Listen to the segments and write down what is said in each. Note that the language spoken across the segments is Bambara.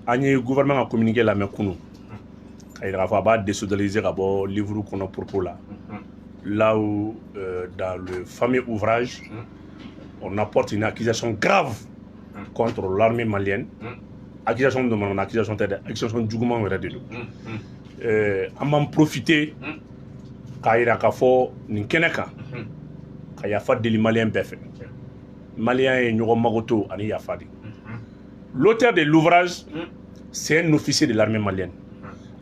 An ye gouvernement ka communiqué lamɛn kunu k'a yira k'a fɔ a b'a désolidarisé ka bɔ livre kɔnɔ propos la là où dans le fameux ouvrage on apporte une accusation grave contre l'armée malienne. Accusation de mon accusation tɛ dɛ, accusation juguman yɛrɛ de don. An b'an profiter k'a yira k'a fɔ nin kɛnɛ kan ka yafa deli malien bɛɛ fɛ. Malien ye ɲɔgɔn mago to ani yafa de. L'auteur de l'ouvrage, c'est un officier de l'armée malienne.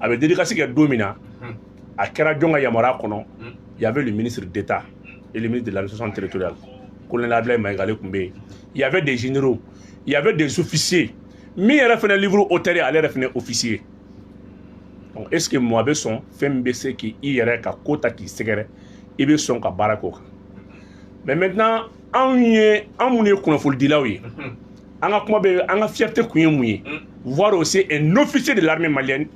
Avec dédicace kɛ don min na, a kɛra jɔn ka yamaruya kɔnɔ, il y avait le ministre d'État et le ministre de l'administration territoriale. Colonel Abdoulaye Maïga ale tun bɛ yen. Il y avait des généraux, il y avait des officiers. Min yɛrɛ fɛnɛ livre auteur ye ale yɛrɛ fɛnɛ officier. Donc est-ce que moi bɛ sɔn fɛn min bɛ se k'i yɛrɛ ka ko ta k'i sɛgɛrɛ, i bɛ sɔn ka baara k'o kan. Mais maintenant anw minnu ye kunnafonidilaw ye, an ka kuma bɛ an ka fierté kun ye mun ye, voir aussi un officier de l'armée malienne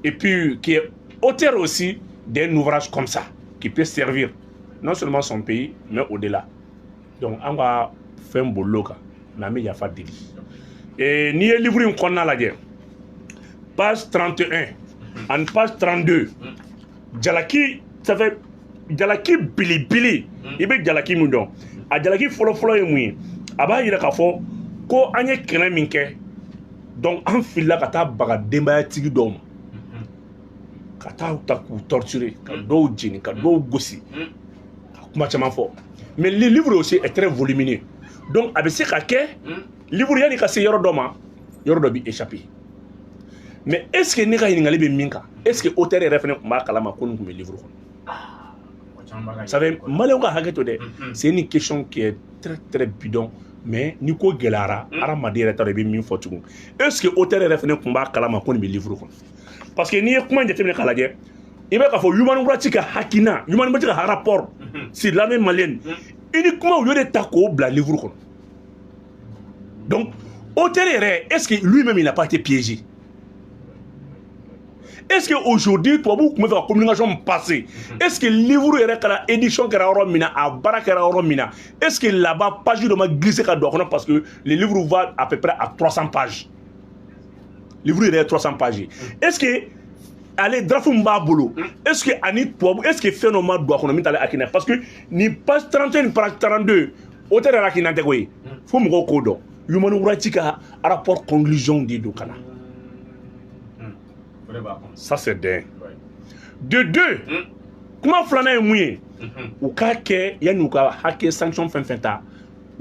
et puis qui est auteur aussi d'un ouvrage comme ça qui peut servir non seulement son pays mais au-delà. Donc an ka fɛn bol'o kan mais an bɛ yafa deli. Et n'i ye livre in kɔnɔna lajɛ page 31 ani page 32 jalaki ça fait jalaki belebele i bɛ jalaki min dɔn a jalaki fɔlɔfɔlɔ ye mun ye a b'a yira k'a fɔ ko an ye kɛlɛ min kɛ donc an filila ka taa baga denbayatigi dɔw ma ka taa ta k'u torturer ka dɔw jeni ka dɔw gosi ka kuma caman fɔ mais le livre aussi est très volumineux donc a bɛ se ka kɛ livre yani ka se yɔrɔ dɔ ma yɔrɔ dɔ bi échapper mais est ce que ne ka ɲininkali bɛ min kan est ce que auteur yɛrɛ fɛnɛ tun b'a kalama ko nin tun bɛ livre kɔnɔ ça fait maliyɛnw ka hakɛ to dɛ c'est une question qui est très très bidon mais ni ko gɛlɛyara hadamaden yɛrɛ t'a dɔn i bɛ min fɔ tugun est ce que auteur yɛrɛ fɛnɛ tun b'a kalama ko nin bɛ livre kɔnɔ parce que n'i ye kuma in jateminɛ k'a lajɛ i bɛ k'a fɔ Human Rights ka hakina Human Rights ka rapport sur l'armée malienne uniquement au lieu de ta k'o bila livre kɔnɔ. Donc, auteur est-ce que lui-même il n'a pas été piégé? Est-ce qu'aujourd'hui, toi, vous pouvez faire la communication passée? Est-ce que le livre est la édition qui est à Barak est-ce que là-bas, page de ma glissé parce que le livre va à peu près à 300 pages. Le livre est à 300 pages. Est-ce que allez Drafumba Bolo, est-ce que Anit Poibou, est-ce que phénomène doit qu'on a mis à Akina? Parce que ni page 31, page 32, auteur de l'Akina Tegoy, faut me reconnaître. Human Rights ka rapport conclusion de Dokana. Ça c'est d'un. De deux, comment flâner est mouillé? Ou ka ke yann ou ka hacké sanction fin ta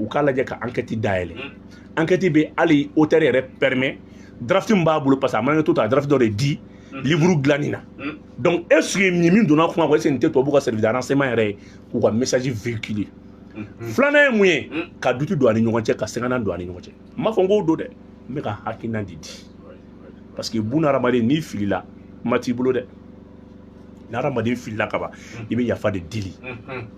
ou ka la ka enquête d'aile. Enquête be ali auteur permet drafting ba boulot parce que tout à draft de dit livre glanina. Donc est-ce que Mimi donna quoi c'est une tête pour beaucoup servir de renseignement ou un message véhiculé. Flana ye mun ye ka dutu don ani ɲɔgɔn cɛ ka sɛgɛnna don ani ɲɔgɔn cɛ n b'a fɔ n k'o don dɛ n bɛ ka hakilina de di parce que buna hadamaden n'i filila kuma t'i bolo dɛ ni hadamaden filila kaban i bɛ yafa de deli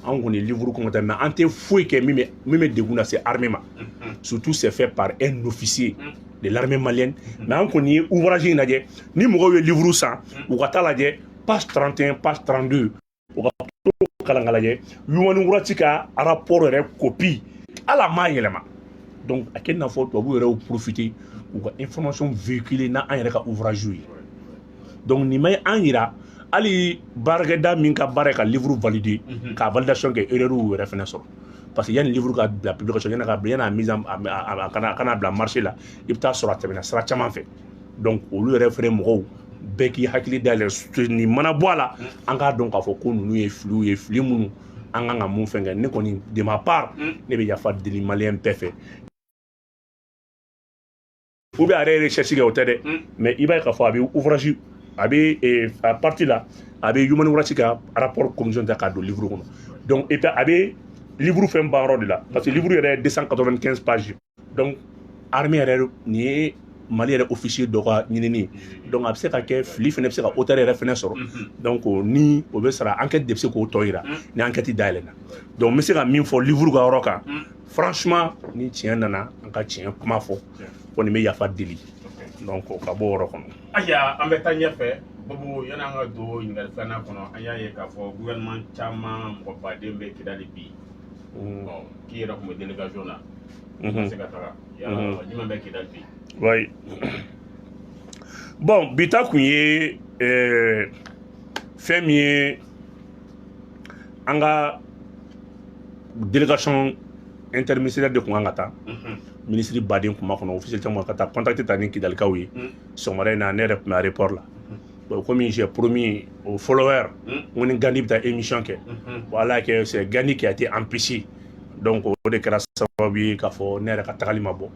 anw kɔni livre kɔnɔ tɛ mais an tɛ foyi kɛ min bɛ degun lase armée ma surtout c'est fait par un officier de l'armée malienne mais an kɔni ye ouvrage in lajɛ ni mɔgɔw ye livre san u ka taa lajɛ page 31 page 32 u ka kalangalajɛ Human Rights ka rapport yɛrɛ copie ala ma yɛlɛma donc a kɛ n'a fɔ tubabu yɛrɛ profiter u ka information véhiculer na an yɛrɛ ka ouvrage ye donc nin ma an yira hali baarakɛda min ka baara ka livre valider ka validation kɛ erreur yɛrɛ fɛnɛ sɔrɔ parce que yanni livre ka bila publication yana mise a kana bila marché la i bɛ taa sɔrɔ a tɛmɛna sira caman fɛ donc olu yɛrɛ fɛnɛ mɔgɔw bɛɛ k'i hakili dayɛlɛ nin mana bɔ a la an k'a dɔn k'a fɔ ko ninnu ye filiw ye fili minnu an kan ka mun fɛn kɛ ne kɔni de ma part ne bɛ yafa deli maliyɛn bɛɛ fɛ ou bien a yɛrɛ recherche kɛ o tɛ dɛ mais i b'a ye k'a fɔ a bɛ ouvrage a bɛ a partie la a bɛ Human Rights ka rapport commission ta k'a don livre kɔnɔ donc et puis a bɛ livre fɛn ban yɔrɔ de la parce que livre yɛrɛ ye 295 pages donc armée yɛrɛ nin ye Mali yɛrɛ officier dɔ ka ɲinini donc a bɛ se ka kɛ fili fɛnɛ bɛ se ka auteur yɛrɛ fɛnɛ sɔrɔ donc ni o bɛ sara enquête de bɛ se k'o tɔ yira ni enquête dayɛlɛna donc n bɛ se ka min fɔ livre ka yɔrɔ kan franchement ni tiɲɛ nana an ka tiɲɛ kuma fɔ kɔni bɛ yafa deli donc ka bɔ o yɔrɔ kɔnɔ. Aya an bɛ taa ɲɛfɛ Bobo yanni an ka don ɲininkali filanan kɔnɔ an y'a ye k'a fɔ gouvernement caman mɔgɔ baden bɛ Kidali bi k'i yɛrɛ tun bɛ délégation na Oui. Bon, bita kunye femi anga délégation interministérielle de Kungangata, ministre Badin Kumakono, officiel Tamakata, contacté Tani Kidalkawi, son mari n'a pas de rapport là. Comme j'ai promis aux followers, on a gagné ta émission. Voilà que c'est Gani qui a été empêché. Donc, au décret, ça va bien qu'il faut ne pas taler ma bo.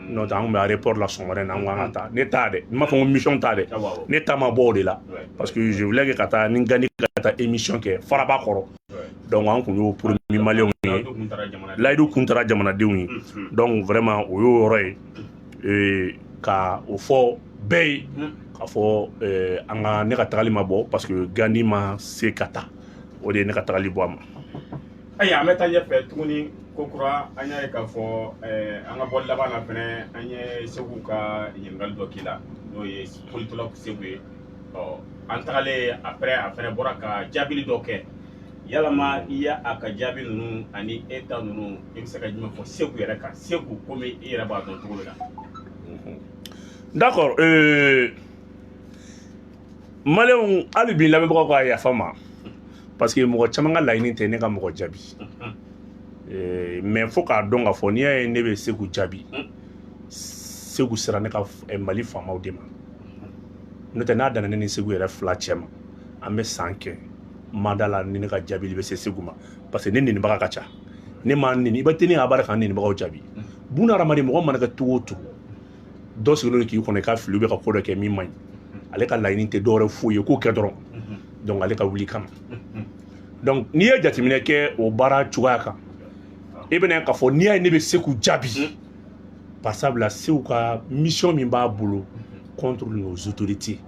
Non, dans un rapport là, son mari n'a pas de n'état. Ma femme mission tade. N'état ma bo de là. Parce que je voulais que Kata ni Gani ta émission que faraba koro. Donc, on a pour mi malien. Là, il kuntara jamana deuni. Donc, vraiment, au yore ka au fort bay. K'a fɔ an ka ne ka tagali ma bɔ parce que Gani ma se ka taa o de ye ne ka tagali bɔ a ma. Ayi an bɛ taa ɲɛfɛ tuguni ko kura an y'a ye k'a fɔ an ka bɔli laban na fɛnɛ an ye Segu ka ɲininkali dɔ k'i la n'o ye politologue Segu ye an tagalen après a fɛnɛ bɔra ka jaabili dɔ kɛ yalama i y'a a ka jaabi ninnu ani e ta ninnu i bɛ se ka jumɛn fɔ Segu yɛrɛ kan Segu komi i yɛrɛ b'a dɔn cogo min na. D'accord. Malien hali bi lamɛnbagaw ka yafa ma parce que mɔgɔ caman ka laɲini tɛ ne ka mɔgɔ jaabi mais fo k'a dɔn k'a fɔ n'i y'a ye ne bɛ Segu jaabi Segu sera ne ka Mali faamaw de ma n'o tɛ n'a danna ne ni Segu yɛrɛ fila cɛ ma an bɛ san kɛ mada la ni ne ka jaabili bɛ se Segu ma parce que ne ninibaga ka ca ne m'a nini i bɛ teni a baara k'an ninibagaw jaabi buna hadamaden mɔgɔ mana kɛ cogo o cogo dɔ sigilen k'i kɔnɔ i ka fili bɛ ka ko dɔ kɛ min man ɲi ale ka laɲini tɛ dɔwɛrɛ foyi ye k'o kɛ dɔrɔn donc ale ka wuli kama donc n'i ye jateminɛ kɛ o baara cogoya kan i bɛna k'a fɔ n'i y'a ye ne bɛ Segu jaabi par sabula Segu ka mission min b'a bolo contre nos autorités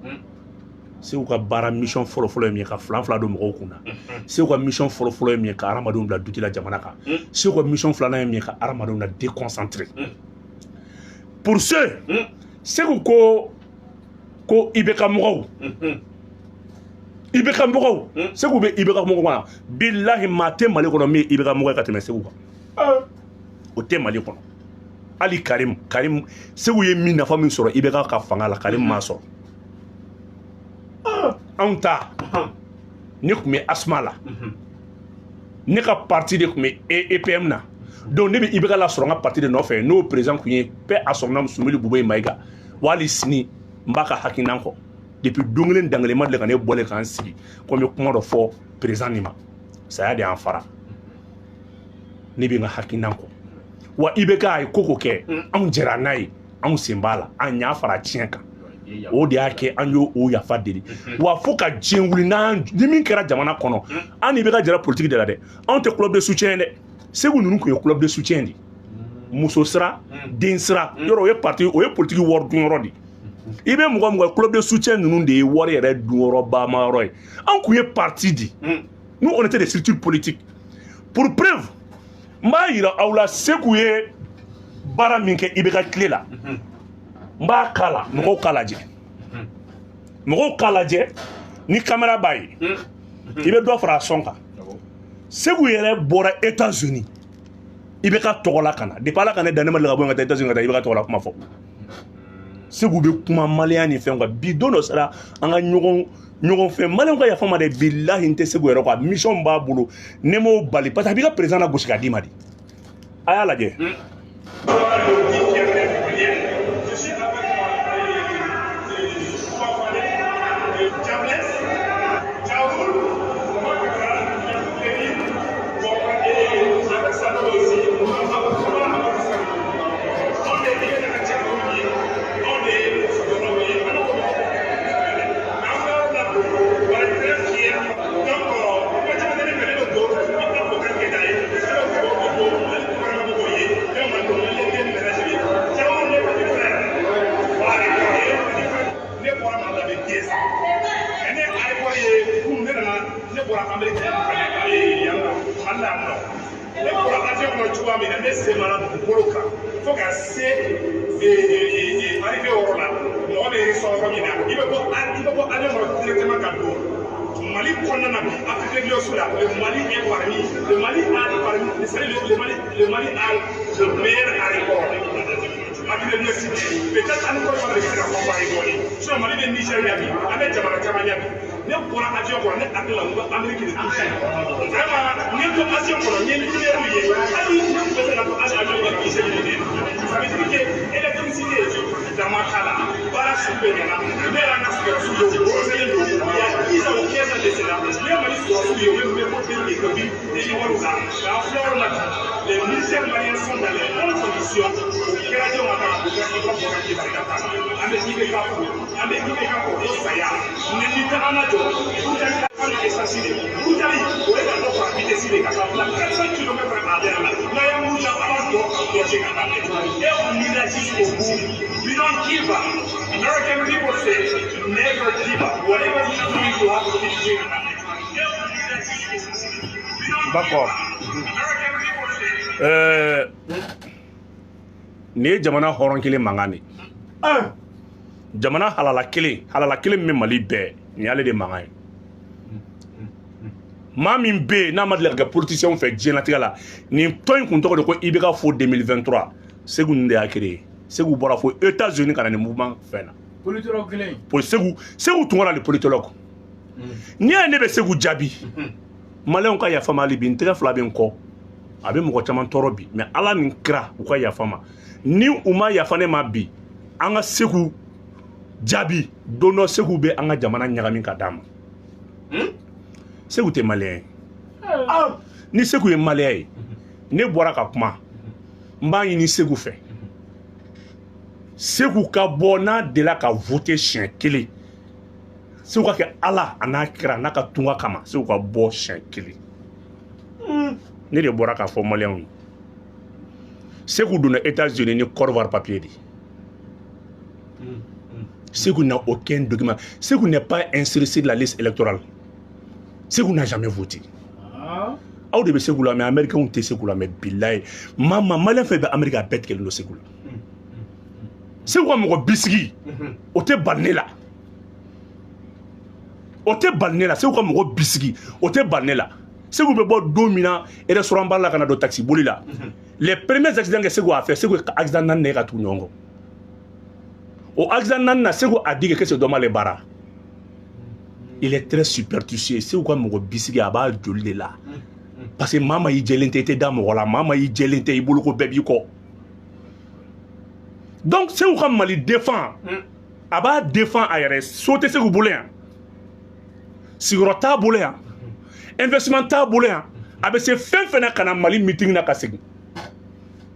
Segu ka baara mission fɔlɔ-fɔlɔ ye min ye ka filan-filan don mɔgɔw kun na Segu ka mission fɔlɔ-fɔlɔ ye min ye ka hadamadenw bila duti la jamana kan Segu ka mission filanan ye min ye ka hadamadenw la déconcentrer pour ceux Segu ko IBK mɔgɔw IBK mɔgɔw Segu bɛ IBK mɔgɔw kɔnɔ bilahi maa tɛ Mali kɔnɔ min ye IBK mɔgɔ ye ka tɛmɛ Segu kan o tɛ Mali kɔnɔ hali Karim Segu ye min nafa min sɔrɔ IBK ka fanga la Karim m'a sɔrɔ anw ta ne tun bɛ Asma la ne ka parti de tun bɛ EPM na donc ne bɛ IBK la sɔrɔ n ka parti de nɔfɛ n'o président tun ye paix à son âme Sumuli Buboyi Mayiga wali sini n b'a ka hakinan kɔ depuis don kelen dangalen ma deli ka ne bɔlen k'an sigi ko n bɛ kuma dɔ fɔ président nin ma saya de y'an fara ne bɛ n ka hakinan kɔ wa IBK a ye ko ko kɛ anw jɛra n'a ye anw sen b'a la an y'a fara tiɲɛ kan o de y'a kɛ an y'o yafa deli wa fo ka diɲɛ wuli ni min kɛra jamana kɔnɔ an ni IBK jɛra politique de la dɛ anw tɛ club de soutien dɛ Segu ninnu tun ye club de soutien de muso sira den sira yɔrɔ o ye politique wari dunyɔrɔ de i bɛ mɔgɔ mɔgɔ club de soutien ninnu de ye wari yɛrɛ dunyɔrɔ bamayɔrɔ ye an kun ye parti de nous on était des structures politiques pour preuve n b'a yira aw la Segu ye baara min kɛ IBK tile la n b'a k'a la mɔgɔw k'a lajɛ mɔgɔw k'a lajɛ ni caméra b'a ye i bɛ dɔ fara a sɔn kan Segu yɛrɛ bɔra États-Unis IBK tɔgɔ la ka na depuis Ala ka ne dan ne ma deli ka bɔ yen ka taa États-Unis ka taa IBK tɔgɔ la kuma fɔ Segu bɛ kuma malien ni fɛn kan bi don dɔ sera an ka ɲɔgɔn fɛ malien ka yafa ma dɛ bilahi n tɛ Segu yɛrɛ kɔ mission b'a bolo ne m'o bali parce que a b'i ka président la gosi k'a d'i ma de a y'a lajɛ. Mali condamne Afrique de l'Ouest, le Mali est parmi, le Mali a le meilleur aéroport. Afrique de l'Ouest, peut-être à nous pas de faire la comparer. Sur le Mali de Nigeria, avec Jamaica, ne bɔra avion kɔnɔ ne hakili la n ko Amérique de t'u fɛ vraiment ne to avion kɔnɔ n ye lumière ye hali ne tun bɛ se ka to hali avion kɔnɔ k'i se ɲini ça veut dire que électricité dama t'a la baara sugu bɛɛ ɲɛna ne yɛrɛ ka sɔrɔsiw ye o boroselen don il y a 10 ans ou 15 ans de cela ne ye Mali sɔrɔsiw ye o bɛ ko den de kabi den ɲɔgɔnw la k'a filɛ yɔrɔ la les militaires maliens sont dans les bonnes conditions o kɛra jɔn ka kan o kɛ i ka bɔ ka k'i bari ka taa an bɛ IBK fo an bɛ IBK fo o saya ne ni tagama jɔ Brutali ka kan essence de Brutali o ye ka dɔ fara vitesse de ka taa bila 400 km à l'heure la n'a ye mun jɔ a b'a dɔ dɔjɛ ka taa et on ira jusqu'au bout we don't give up American people say never give up whatever you do you have to keep doing d'accord ni ye jamana hɔrɔn kelen mankan de jamana halala kelen min bɛ Mali bɛɛ nin y'ale de mankan ye maa min bɛ yen n'a ma deli ka kɛ politicien fɛ diɲɛlatigɛ la nin tɔn in kun tɔgɔ de ko IBK fo 2023 Segu nin de y'a créé Segu bɔra fo États-Unis ka na nin mouvement fɛn na politologue kelen pour Segu tun kɛra le politologue n'i y'a ye ne bɛ Segu jaabi maliyɛnw ka yafa ma hali bi n tɛgɛ fila bɛ n kɔ a bɛ mɔgɔ caman tɔɔrɔ bi mais Ala nin kira u ka yafa ma ni u ma yafa ne ma bi an ka Segu jaabi don dɔ Segu bɛ an ka jamana ɲagami ka d'a ma Segu tɛ maliyɛn ye ni Segu ye maliyɛn ye ne bɔra ka kuma n b'a ɲini Segu fɛ Segu ka bɔ n'a delila ka voter siɲɛ kelen Segu ka kɛ Ala a n'a kira n'a ka tunga kama Segu ka bɔ siɲɛ kelen ne de bɔra k'a fɔ maliyɛnw ye Segu donna États-Unis ni Côte d'Ivoire papier de Segu n'a aucun document Segu n'est pas inscrit sur la liste électorale Segu n'a jamais voté aw de bɛ Segu la mais américains tɛ Segu la mais bilayi maliyɛn fɛn bɛ Amérique a bɛɛ tigɛlen don Segu la Segu ka mɔgɔ bisigi o tɛ bali ne la Segu ka mɔgɔ bisigi o tɛ bali ne la Segu bɛ bɔ don min na restaurant ba la ka na don taxi boli la les premiers accidents que Segu a fait Segu ka accident 4 de ka tugu ɲɔgɔn kɔ o accident 4 na Segu a dit que c'est dɔ m'ale baara il est très superstitieux Segu ka mɔgɔ bisigi a b'a joli de la parce que maa ma y'i jɛlen tɛ i tɛ da mɔgɔ la maa ma y'i jɛlen tɛ i bolo ko bɛɛ b'i kɔ donc Segu ka Mali défend a b'a défend a yɛrɛ so tɛ Segu bolo yan sigiyɔrɔ t'a bolo yan investissement t'a bolo yan a bɛ se fɛn fɛn na ka na Mali meeting na ka segin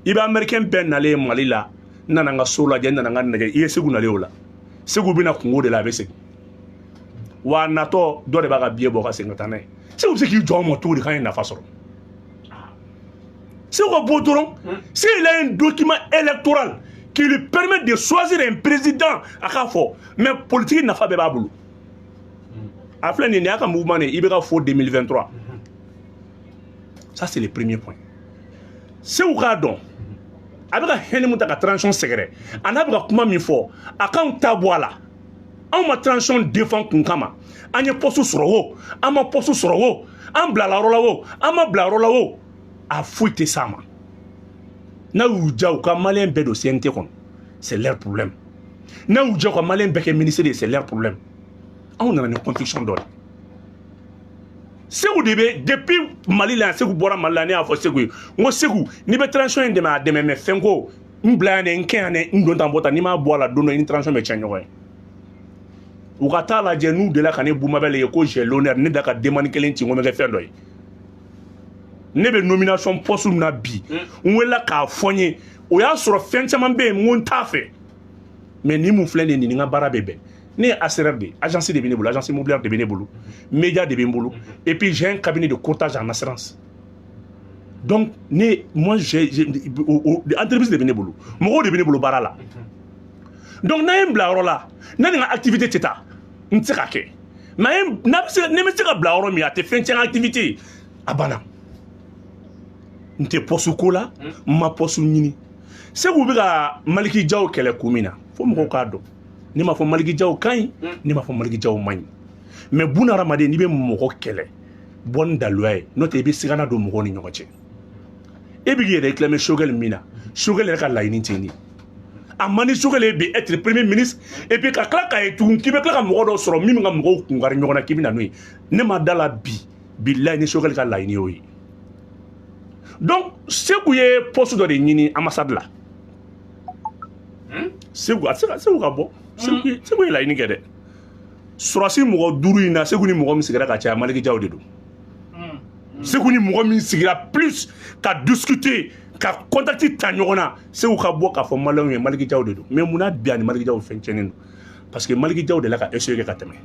i bɛ américain bɛɛ nalen Mali la n nana n ka so lajɛ n nana n ka nɛgɛ i ye Segu nalen o la Segu bɛna kungo de la a bɛ segin wa natɔ dɔ de b'a ka billet bɔ ka segin ka taa n'a ye Segu bɛ se k'i jɔ an ma cogo di k'an ye nafa sɔrɔ Segu ka bɔ dɔrɔn s'il a un document électoral qui lui permet de choisir un président a k'a fɔ mais politique nafa bɛɛ b'a bolo a filɛ nin y'a ka mouvement de IBK fo 2023 ça c'est le premier point Segu k'a dɔn a bɛ ka hɛnɛ mun ta ka transition sɛgɛrɛ a n'a bɛ ka kuma min fɔ a k'anw ta bɔ a la anw ma transition défend kun kama an ye poste sɔrɔ o an ma poste sɔrɔ o an bilala yɔrɔ la o an ma bila yɔrɔ la o a foyi tɛ s'a ma n'a y'u diya u ka maliyɛn bɛɛ don CNT kɔnɔ c'est leur problème n'a y'u diya u ka maliyɛn bɛɛ kɛ ministre ye c'est leur problème anw nana ni conviction dɔ ye Segu de bɛ depuis Mali la yan Segu bɔra Mali la ne y'a fɔ Segu ye n ko Segu n'i bɛ transition in dɛmɛ a dɛmɛ mais fɛn ko n bila yan dɛ n kɛ yan dɛ n don tan bɔ tan n'i m'a bɔ a la don dɔ i ni transition bɛ tiɲɛ ɲɔgɔn ye u ka taa lajɛ n'u delila ka ne Boumabel ye ko j'ai l'honneur ne da ka demande kelen ci n ko n bɛ kɛ fɛn dɔ ye ne bɛ nomination poste min na bi n welela k'a fɔ n ye o y'a sɔrɔ fɛn caman bɛ yen n ko n t'a fɛ mais ni mun filɛ nin ye nin n ka baara bɛ bɛn ne ye ACRR de agence de bɛ ne bolo agence immobilière de bɛ ne bolo média de bɛ n bolo et puis j'ai un cabinet de courtage en assurance donc moi j'ai entreprise de bɛ ne bolo mɔgɔw de bɛ ne bolo baara la donc n'a ye n bila yɔrɔ la ne ni n ka activité tɛ taa n tɛ se ka kɛ mais ne bɛ se ka bila yɔrɔ min a tɛ fɛn tiɲɛ n ka activité ye a banna n tɛ poste ko la n ma poste ɲini Segu bɛ ka Maliki Jaw kɛlɛ kun min na fo mɔgɔw k'a dɔn ne m'a fɔ Maliki Jaw ka ɲi ne m'a fɔ Maliki Jaw man ɲi mais buna hadamaden n'i bɛ mɔgɔ kɛlɛ bɔ ni daluya ye n'o tɛ i bɛ sigana don mɔgɔw ni ɲɔgɔn cɛ e bɛ k'i yɛrɛ réclamer Choguel min na Choguel yɛrɛ ka laɲini tɛ nin ye a man di Choguel ye bi être premier ministre et puis ka tila k'a ye tugun k'i bɛ tila ka mɔgɔ dɔ sɔrɔ min bɛ ka mɔgɔw kunkari ɲɔgɔn na k'i bɛ na n'o ye ne ma da la bi bilayi ni Choguel ka laɲini y'o ye donc Sékou ye poste dɔ de ɲini ambassade la Sékou a tɛ se ka Sékou ka bɔ Sékou ye laɲini kɛ dɛ surasi mɔgɔ 5 in na Sékou ni mɔgɔ min sigira ka caya Maliki Diaw de don Sékou ni mɔgɔ min sigira plus ka discuter ka contact ta ɲɔgɔn na Sékou ka bɔ k'a fɔ maliyɛnw ye Maliki Diaw de don mais munna bi a ni Maliki Diaw fɛn tiɲɛnen don parce que Maliki Diaw de la ka SE kɛ ka tɛmɛ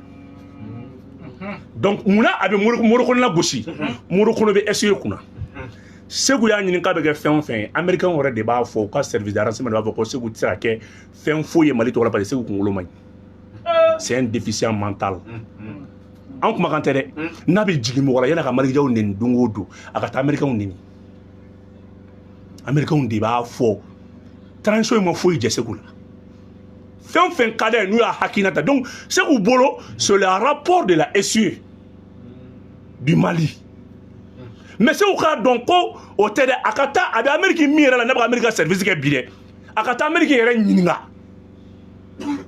donc munna a bɛ Morokɔnɔ la gosi Morokɔnɔ bɛ SE kunna Sékou y'a ɲini k'a bɛ kɛ fɛn o fɛn ye américain yɛrɛ de b'a fɔ u ka service de renseignement de b'a fɔ ko Sékou tɛ se ka kɛ fɛn foyi ye Mali tɔgɔ la parce que Sékou kunkolo man ɲi c'est un déficient mental an kumakan tɛ dɛ n'a bɛ jigin mɔgɔ la yan'a ka Maliki Diaw neni don o don a ka taa américain neni américain de b'a fɔ transition ma foyi jɛ Sékou la fɛn o fɛn ka d'a ye n'u y'a hakilina ta donc Sékou bolo c'est le rapport de la SE du Mali mais Sékou k'a dɔn ko o tɛ dɛ a ka taa a bɛ Amérique min yɛrɛ la n'a bɛ ka Amérique ka service kɛ bi dɛ a ka taa Amérique yɛrɛ ɲininka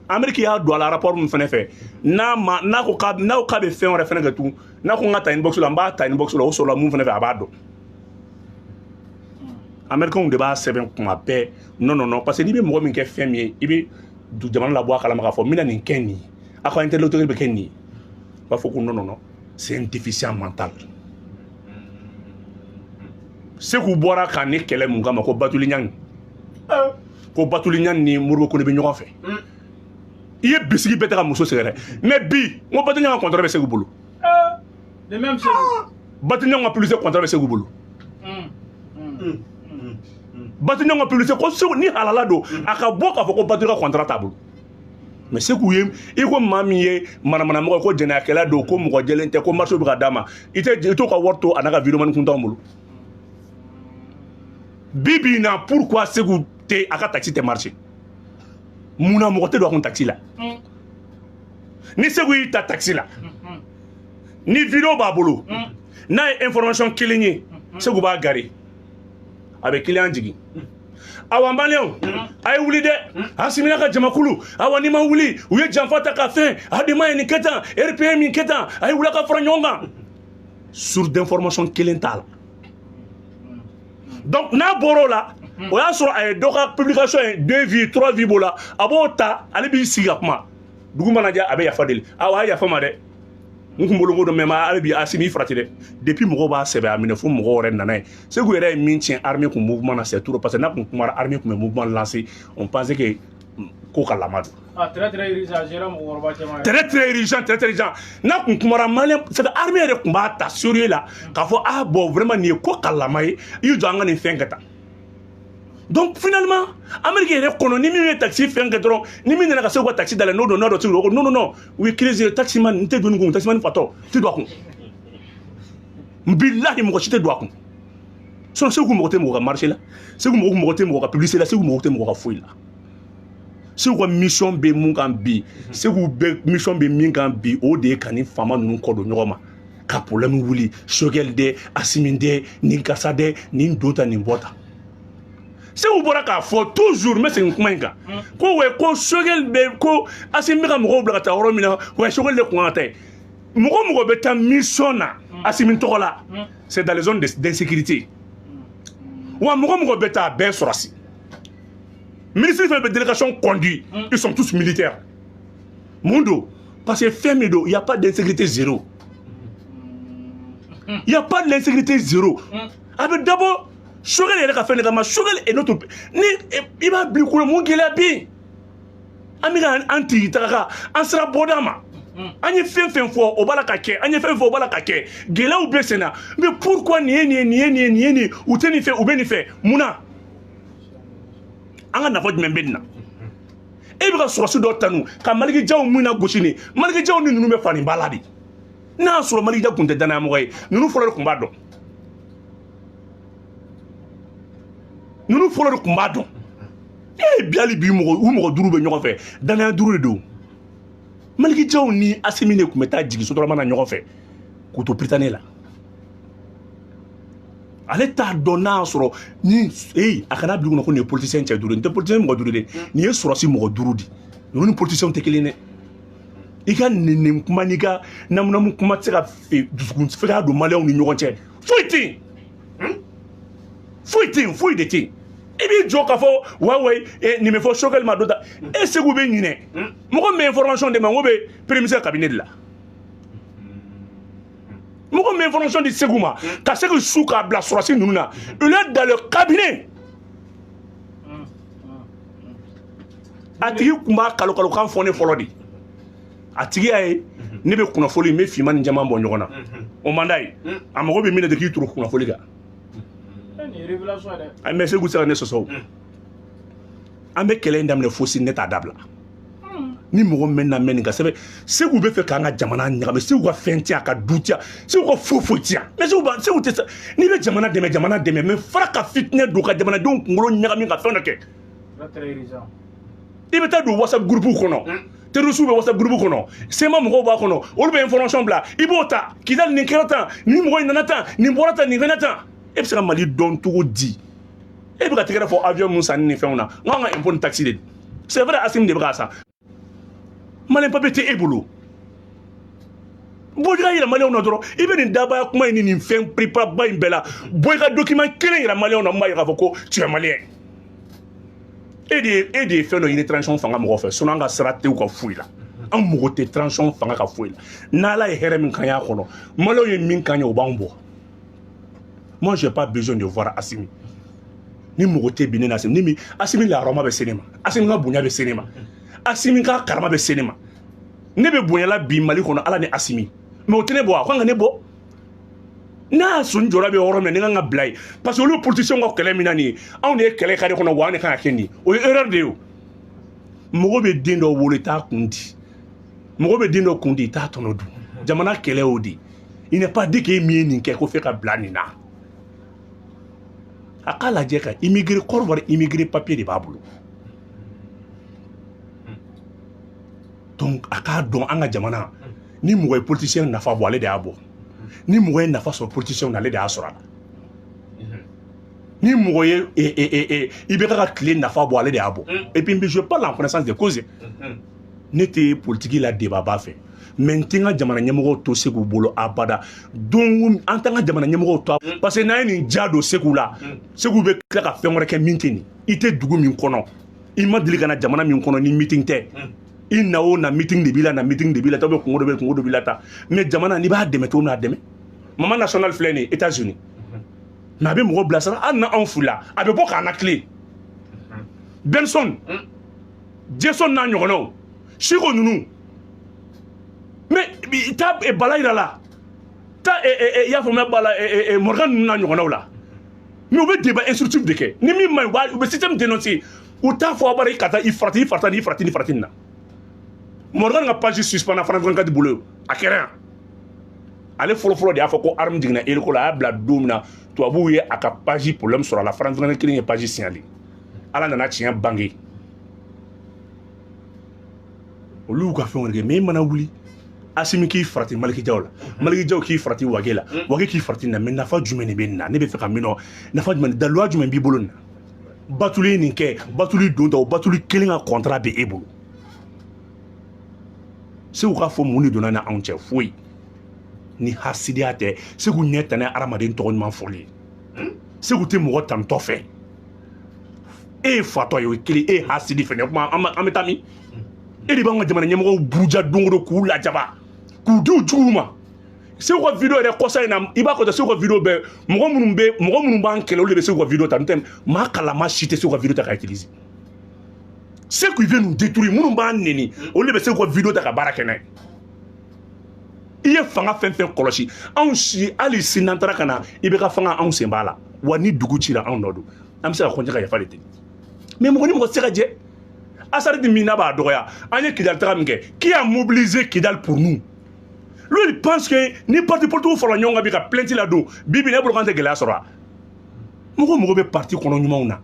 Amérique y'a don a la rapport min fɛnɛ fɛ n'a ko k'a bɛ fɛn wɛrɛ fɛnɛ kɛ tugun n'a ko n ka ta inbox la n b'a ta inbox la o sɔrɔla mun fɛnɛ fɛ a b'a dɔn américains de b'a sɛbɛn kuma bɛɛ non parce que n'i bɛ mɔgɔ min kɛ fɛn min ye i bɛ jamana labɔ a kalama k'a fɔ n bɛna nin kɛ nin ye a ka interlocuteur bɛ kɛ nin ye u b'a fɔ ko non c'est un déficient mental Sékou bɔra ka ne kɛlɛ mun kama ko Batuli Ɲangi ko Batuli Ɲangi ni Modibo Kone bɛ ɲɔgɔn fɛ i ye bisigi bɛɛ ta ka muso sɛgɛrɛ mais bi n ko Batuli Ɲangi ka contrat bɛ Sékou bolo le même Sékou Batuli Ɲangi ka publicité contrat bɛ Sékou bolo Batuli Ɲangi ka publicité ko Sékou ni halala don a ka bɔ k'a fɔ ko Batuli ka contrat t'a bolo mais Sékou ye i ko maa min ye manamanamɔgɔ ko jɛnɛyakɛla don ko mɔgɔ jɛlen tɛ ko marché bɛ ka d'a ma i t'o ka wari to a n'a ka vidéoman kun t'anw bolo bi na pourquoi Sékou tɛ a ka taxi tɛ marché munna mɔgɔ tɛ don a kun taxi la ni Sékou y'i ta taxi la ni vidéo b'a bolo n'a ye information kelen ye Sékou b'a gari a bɛ client jigin awa maliyɛnw a ye wuli dɛ a simina ka jamakulu awa n'i ma wuli u ye janfa ta ka fɛn adama ye nin kɛ tan RPM min kɛ tan a ye wuli ka fara ɲɔgɔn kan source d'information kelen t'a la donc n'a bɔra o la o y'a sɔrɔ a ye dɔ ka publication ye 2 vues 3 vues b'o la a b'o ta ale b'i sigi ka kuma dugu mana jɛ a bɛ yafa deli awa a ye yafa ma dɛ n kun bolo ko dɔ mɛ ale bi Asimi farati dɛ depuis mɔgɔw b'a sɛbɛn a minɛ fo mɔgɔw yɛrɛ nana ye Sékou yɛrɛ ye min tiɲɛ armée kun mouvement na c'est trop parce que n'a kun kumara armée kun bɛ mouvement lancer on pensait que ko ka lama don très urgent gérant mɔgɔkɔrɔba caman très urgent n'a kun kumara malien c'est que armée yɛrɛ kun b'a ta sérieux la k'a fɔ bon vraiment nin ye ko ka lama ye i jɔ an ka nin fɛn kɛ tan donc finalement Amérique yɛrɛ kɔnɔ ni min ye taxi fɛn kɛ dɔrɔn ni min nana ka Sékou ka taxi dala n'o don n'a dɔ Sékou ko non u ye crise taximan n tɛ don nin kun taximan fatɔ tɛ don a kun bilahi mɔgɔ si tɛ don a kun sinon Sékou mɔgɔ tɛ mɔgɔ ka marché la Sékou mɔgɔ tɛ mɔgɔ ka publicité la Sékou mɔgɔ tɛ mɔgɔ ka foyi la Sékou ka mission bɛ mun kan bi Sékou bɛ mission bɛ min kan bi o de ye ka ni faama ninnu kɔ don ɲɔgɔn ma ka problème wuli Choguel dɛ Assimi dɛ nin karisa dɛ nin don ta nin bɔ ta Sékou bɔra k'a fɔ toujours mais segin kuma in kan ko ko Choguel bɛ ko Assimi bɛ ka mɔgɔw bila ka taa yɔrɔ min na wa Choguel de kun ka taa yen mɔgɔ bɛ taa mission na Assimi tɔgɔ la c'est dans les zones d'insécurité wa mɔgɔ bɛ taa a bɛɛ sɔrɔsi ministre fɛn bɛ délégation conduit ils sont tous militaires mun don parce que fɛn min don il y a pas d'insécurité zéro il y a pas d'insécurité zéro a bɛ dabɔ Choguel yɛrɛ ka fɛn de kama Choguel est notre ni i b'a bila kɔnɔ mun gɛlɛya bɛ yen an bɛ ka an tigi taga kan an sera bɔda ma an ye fɛn fɔ o b'a la ka kɛ an ye fɛn fɔ o b'a la ka kɛ gɛlɛyaw bɛ sen na mais pourquoi nin ye u tɛ nin fɛ u bɛ nin fɛ munna an ka nafa jumɛn bɛ nin na e bɛ ka sɔrɔsi dɔ tanu ka Maliki Diaw mun na gosi nin Maliki Diaw ni ninnu bɛ fani ba la de n'a y'a sɔrɔ Maliki Diaw kun tɛ danayamɔgɔ ye ninnu fɔlɔ de kun b'a dɔn ninnu fɔlɔ de kun b'a dɔn bi hali bi u mɔgɔ 5 bɛ ɲɔgɔn fɛ danaya 5 de don Maliki Diaw ni Assimi ne kun bɛ taa jigin Sotrama na ɲɔgɔn fɛ k'u to Prytanée la ale t'a dɔn n'a sɔrɔ ni a kana bila kunna ko nin ye politicien cɛ duuru nin tɛ politicien mɔgɔ duuru de nin ye sɔrɔsi mɔgɔ duuru de ninnu ni politiciens tɛ kelen dɛ i ka nin kuma n'i ka namunamu kuma tɛ se ka dusukun fɛgɛya don maliyɛnw ni ɲɔgɔn cɛ foyi tɛ yen foyi tɛ yen foyi de tɛ yen i b'i jɔ k'a fɔ wayi nin bɛ fɔ Choguel ma dɔ ta e Segu bɛ ɲinɛ mɔgɔ min bɛ information di ma n ko bɛ premier ministre cabinet de la mɔgɔ min bɛ information di Segu ma ka se k'i su k'a bila sɔrɔsi ninnu na il est dans le cabinet a tigi tun b'a kalo-kalokan fɔ ne fɔlɔ de a tigi y'a ye ne bɛ kunnafoni n bɛ finman ni jɛman bɔ ɲɔgɔn na o man d'a ye a mago bɛ min na de k'i turu kunnafoni kan mais Segu tɛ se ka ne sɔsɔ o an bɛ kɛlɛ in daminɛ fo sini ne t'a dabila ni mɔgɔ mɛn na mɛn nin ka sɛbɛn Segu bɛ fɛ k'an ka jamana ɲagami Segu ka fɛn tiɲɛ a ka du tiɲɛ Segu ka foyi tiɲɛ mais Segu tɛ se n'i bɛ jamana dɛmɛ mais fara ka fitinɛ don ka jamanadenw kunkolo ɲagami ka fɛn dɔ kɛ i bɛ taa don WhatsApp groupe kɔnɔ terroristes bɛ WhatsApp groupe kɔnɔ sema mɔgɔw b'a kɔnɔ olu bɛ information bila i b'o ta Kidali nin kɛra tan nin mɔgɔ in nana tan nin bɔra tan nin fɛnɛ tan e bɛ se ka Mali dɔn cogo di e bɛ ka tɛgɛrɛ fɔ avion mun sanni ni fɛnw na n k'an ka impôt ni taxe de c'est vrai Assimi de bɛ k'a san Malien papier tɛ e bolo bɔ i ka yɛlɛ Maliyɛnw na dɔrɔn i bɛ nin dabaya kuma in ni nin fɛn préparaba in bɛɛ la bɔ i ka document kelen yɛrɛ Maliyɛnw na mun b'a yira k'a fɔ ko tu es malien e de ye fɛn dɔ ɲini transition fanga mɔgɔ fɛ sinon an ka sira tɛ u ka foyi la an mago tɛ transition fanga ka foyi la n'Ala ye hɛrɛ min kan y'a kɔnɔ Maliyɛnw ye min kan ye o b'an bɔ moi j'ai pas besoin de voir Assimi ni mɔgɔ tɛ bi ne na Assimi ni Assimi lahɔrɔma bɛ se ne ma Assimi ka bonya bɛ se ne ma Assimi ka karama bɛ se ne ma ne bɛ bonyala bi Mali kɔnɔ Ala ni Assimi mais o tɛ ne bɔ a ko an ka ne bɔ n'a sun jɔra bɛ yɔrɔ min na ne kan ka bila yen parce que olu politiciens ka kɛlɛ min na nin ye anw de ye kɛlɛ kare kɔnɔ wa an de kan ka kɛ nin ye o ye erreur de ye o mɔgɔ bɛ den dɔ wolo i t'a kun di mɔgɔ bɛ den dɔ kun di i t'a tɔnɔ dun jamana kɛlɛ y'o de il n'est pas dit que e min ye nin kɛ ko f'e ka bila nin na a k'a lajɛ ka immigré Kɔrɔwari immigré papier de b'a bolo donc a k'a dɔn an ka jamana ni mɔgɔ ye politicien nafa bɔ ale de y'a bɔ ni mɔgɔ ye nafa sɔrɔ politicien na ale de y'a sɔrɔ a la ni mɔgɔ ye i bɛ ka tile nafa bɔ ale de y'a bɔ et puis je parle en connaissance de cause ne tɛ politique la debaba fɛ mais n tɛ n ka jamana ɲɛmɔgɔw to Segu bolo abada donc an t'an ka jamana ɲɛmɔgɔw to parce que n'an ye nin ja don Segu la Segu bɛ tila ka fɛn wɛrɛ kɛ min tɛ nin i tɛ dugu min kɔnɔ i ma deli ka na jamana min kɔnɔ ni meeting tɛ i na o na meeting de b'i la na meeting de b'i la t'aw bɛ kungo dɔ b'i la ta mais jamana n'i b'a dɛmɛ cogo min na a dɛmɛ Mama national filɛ nin ye États-Unis mais a bɛ mɔgɔ bilasira hali na anw filila a bɛ bɔ k'an na tile Benson Jason n'a ɲɔgɔnnaw Siko ninnu mais taa Bala Yira la taa i y'a faamuya Bala Morgan ninnu n'a ɲɔgɔnnaw la mais u bɛ débat instructif de kɛ ni min man ɲi u bɛ système dénoncer u t'a fɔ a bara i ka taa i farati nin na Morgan ka page suspend na France 24 bolo a kɛra yan ale fɔlɔ de y'a fɔ ko arme jiginna Eliko la a y'a bila don min na tubabuw ye a ka page problème sɔrɔ a la France 24 kelen ye page signalé Ala nana tiɲɛ bange olu ka fɛn wɛrɛ kɛ mais i mana wuli Assimi k'i farati Maliki Diaw la Maliki Diaw k'i farati Wage la Wage k'i farati na mais nafa jumɛn de bɛ nin na ne bɛ fɛ ka min dɔn nafa jumɛn daluya jumɛn b'i bolo nin na batuli nin kɛ batuli don ta o batuli kelen ka contrat bɛ e bolo Segu ka fɔ mun de donna na anw cɛ foyi ni hasidiya tɛ Segu ɲɛ tɛ n'a adamaden tɔgɔ ɲuman fɔli ye Segu tɛ mɔgɔ tantɔ fɛ e ye fatɔ ye o ye kelen e ye hasidi fɛnɛ kuma an bɛ taa min e de b'an ka jamana ɲɛmɔgɔw buruja don o don k'u lajaba k'u di u juguw ma Segu ka vidéo yɛrɛ kɔsa in na i b'a kɔtɛ Segu ka vidéo bɛɛ mɔgɔ minnu b'an kɛlɛ olu de bɛ Segu ka vidéo ta n'o tɛ maa kalama si tɛ Segu ka vidéo ta k'a utiliser ceux qui viennent nous détruire minnu b'an neni olu de bɛ Segu ka vidéo ta ka baara kɛ n'a ye i ye fanga fɛn fɛn kɔlɔsi anw si hali si n'an taara ka na i bɛ ka fanga anw sen b'a la wa ni dugu cira anw nɔ don an bɛ se ka kɔnjɛ ka yafa de ten mais mɔgɔ ni mɔgɔ tɛ se ka jɛ Asaridi min n'a b'a dɔgɔya an ye Kidali taga min kɛ qui a mobilisé Kidali pour nous lui il pense que ni parti politique fɔlɔ ɲɔgɔn kan bi ka plainte la don bibi ne bolo k'an tɛ gɛlɛya sɔrɔ a mɔgɔ bɛ parti kɔnɔ ɲumanw na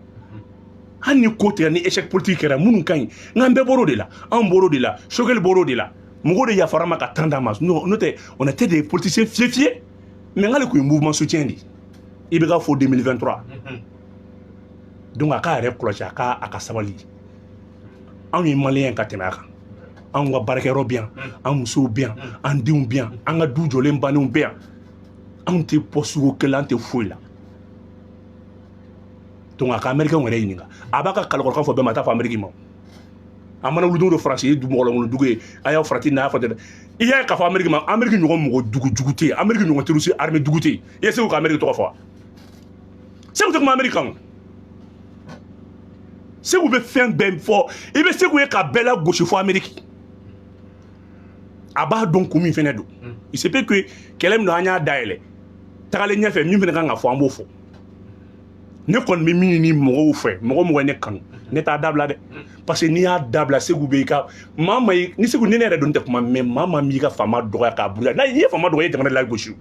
hali ni ko tigɛ ni échec politique kɛra minnu ka ɲi n'an bɛɛ bɔr'o de la anw bɔr'o de la Choguel bɔr'o de la Mogo de Yafarama ka tandamas. On était des politiciens fiés. Mais on a le mouvement soutien. Il y a 2023. Donc, à quoi reprocher à Sabali? On est malien quand on va barquer bien, on sou bien, on dit bien, on a dou jolem banou bien. On te posu que l'on te fouille là. Donc, à Américain, on est réunis. Abaka Kalorka faut bien mater Américain. Amana lu do français du mo la dugé aya frati na fa il y a ka fa Américain Américain ñu mo duguté Américain ñu teru ci armée duguté yé c'est ko Américain to fa c'est ko Américain c'est ko be fin ben fort et be c'est ko ka bela gauche fo Amérique aba donc ko mi fene do il se peut que kelem no anya daile takale nya fe mi fene kan ga fo ambo fo ne kon mi ni mo fe mo ne kan ne ta dabla de parce que ni a dabla segu be ka mama ni segu ni ne don te kuma mais mama mi ka fama doya ka bula na yi fama doya jamana la gauche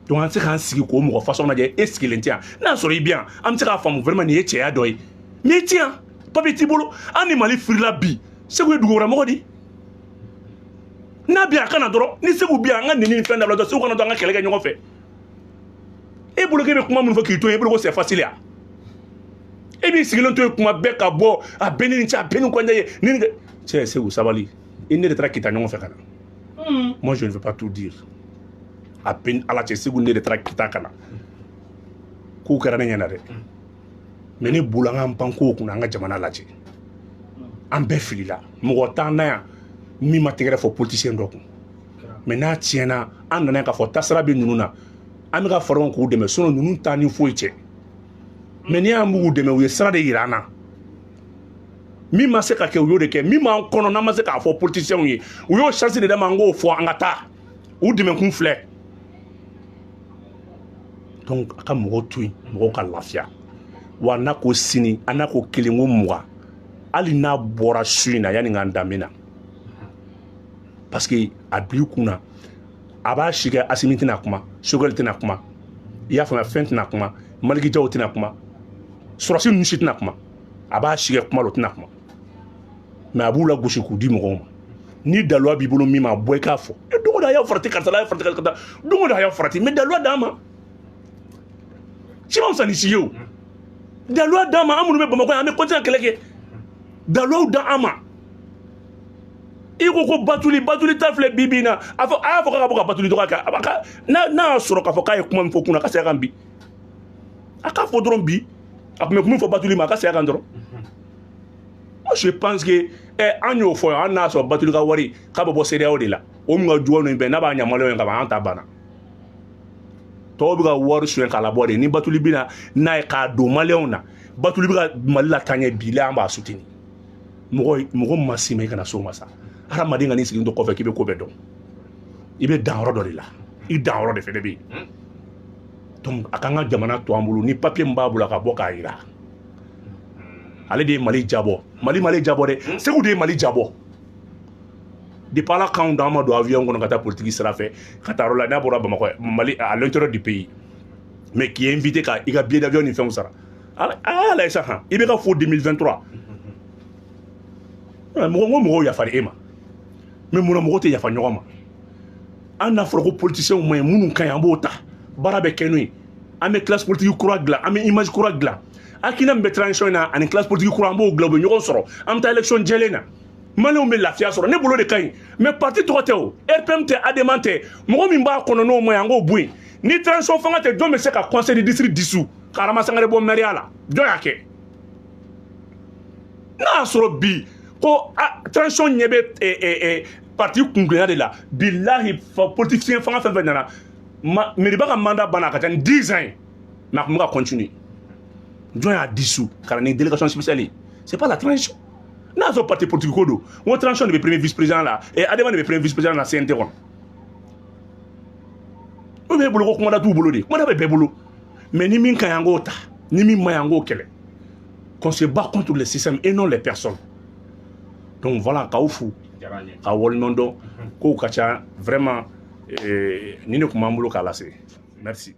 donc on se kan sigi ko mo façon na je est-ce qu'il entend na sori bien am se ka fama vraiment ni e ya doy mais tiens papi tibolo animali frila bi segu du gora mo di na bien kana doro ni segu bien nga ni fin dabla do segu kana do nga kele ga nyoko fe e bolo ke be kuma mun fa ki to e bolo ko c'est facile ya et bien si l'on te kuma beka bo a benin cha benin ko ndaye ni c'est où Sabali il ne retra kita non fait kana moi je ne veux pas tout dire à peine à la c'est où ne retra kita kana ko karana nyana de mais ne bulanga mpanko kuna nga jamana laje an be filila mo tana ya mi matigere fo politicien do mais na tiena an nana ka fo tasra be nununa ami ka foron ko de me sono nunu tani fo iche mais ni amugu deme u sera de irana mi ma se ka ke u de ke mi ma kono na ma se ka fo politicien yi u yo chance de mango fo angata u deme kun flé donc aka mo tui mo ka lafia wa na ko sini anako kelingo muga ali na bora suina yani ngandamina parce que abli kuna aba shiga asimiti na kuma sugal tina kuma ya fa fent na kuma maliki jaw tina kuma surasi nu shit na kuma aba shiga kuma lo tina kuma mais abula gauche ku di mo ni dalwa bi bolo mi ma boy ka fo e dungo da ya farti karta la farti karta dungo da ya farti mais dalwa dama ci mam sani ci yow dalwa dama amunu be bamako ame continue keleke dalwa da ama iko ko batuli tafle bibina afo ka boka batuli to ka abaka na soro ka fo ka e kuma mfo kuna ka se gambi aka fo dron bi après comment faut battre les marques c'est rendre moi je pense que anyo fo an so battre ka wari ka bo seria o de la o mga juwo no be na ba nyamalo en ka ba anta bana to bi ka wari su en kala bode ni batuli bina na ka do maleona batuli bi ka malila tanye bi la amba soutini mo masime kana so masa ara madinga ni sigin do ko fe ki be ko be do ibe dan ro do de la I dan ro de fe de bi donc akanga jamana to ambulu ni papier mbabula ka boka ira ale de mali jabo de c'est où de mali jabo de par là quand dans do avion on kata politique sera fait kata rola na bora bamako mali à l'intérieur du pays mais qui est invité ka iga billet d'avion ni fait sara ala ça ha ibe ka fo 2023 mo ya fari ema mais mo te ya fa nyoma an afro politicien mo munu kan ya bota barabe kenui ame classe politique kura gla ame image kura gla akina mbe transition na ani classe politique kura mbo globe nyoko soro am ta election jelena male on be lafia soro ne bolo de kan mais parti toteo RPMT ademante mo mi mba kono no mo yango bui ni transition fanga te do me se ka conseil de district dissous karama sangare bo meriala do yake na soro bi ko transition nyebe parti kunglena de la billahi politicien fanga fa venana mais il va mandat bana ka 10 ans mais on va continuer joint à dissous car une délégation spéciale c'est pas la transition n'a pas parti politique kodo on transition de premier vice-président là et ademment de premier vice-président là c'est interrompu on veut bolo ko manda tout bolo de manda be bolo mais ni min kayango ta ni min mayango kele qu'on se bat contre le système et non les personnes donc voilà kaofu ka wolnondo ko kacha vraiment ni ne kuma mbulo kala se merci.